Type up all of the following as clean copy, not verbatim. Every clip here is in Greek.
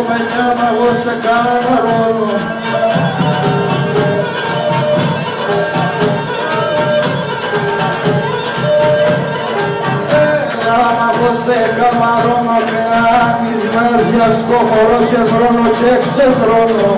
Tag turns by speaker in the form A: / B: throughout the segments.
A: κοπελιά μα εγώ σε καμαρώνω. Έλα μα εγώ σε καμαρώνω και άνεις νάζια στο χορό και δρώνω και ξεδρώνω.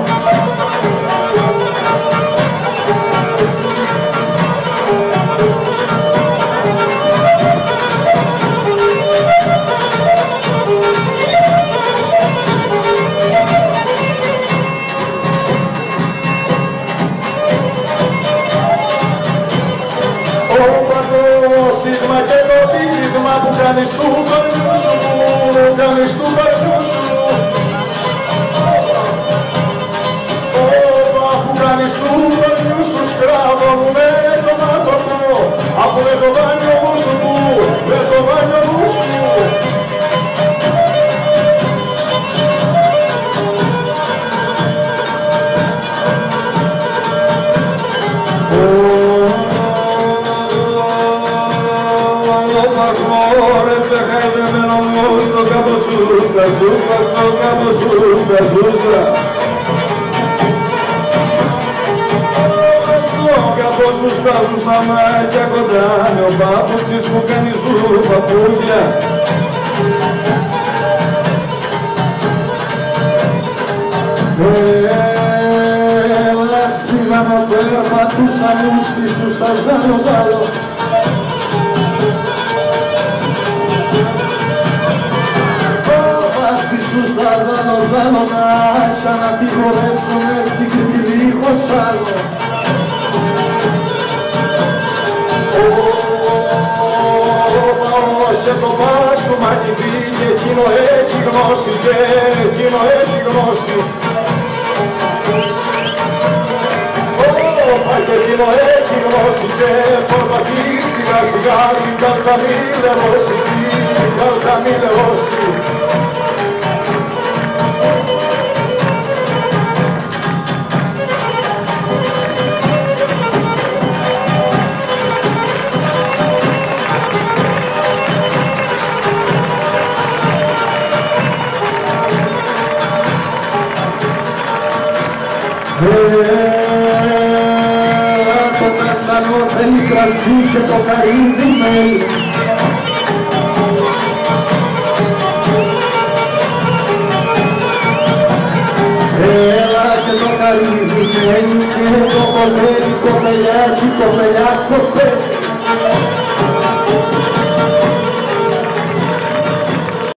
A: Σύσμα και το πείγμα που κάνεις του κορμιού σου, που κάνεις του κορμιού σου. Όπα που κάνεις του κορμιού σου, σκράβο μου με το μάτωπο, από με το βάνιο μου σου, με το βάνιο μου σου. Ζούσκα στο κάτω, ζούσκα, ζούσκα. Στο κάτω ζούσκα, ζούσκα μάτια κοντά με ο παπούτσις που κάνει ζου παπούτσια. Έλα σιγά να περπατούς στα μουστι σου στα ζάλο ζάλο. Σου στα ζάλο ζάλο να σαν να τη χορέψουνε στην κρυφή δίχως άλλο. Όμως και το πάσου ματιβί και εκείνο έχει γνώση και εκείνο έχει γνώση. Όπα και εκείνο έχει γνώση και πορπατή σιγά σιγά την κάλτσα μη λεβώσει, την κάλτσα μη λεβώσει. Το καστανό θέλει κρασί και το καρύδι μέλι. Έλα και το καρύδι μέλι και το κοπέλι, κοπελιάκι, κοπελιά, κοπέλι.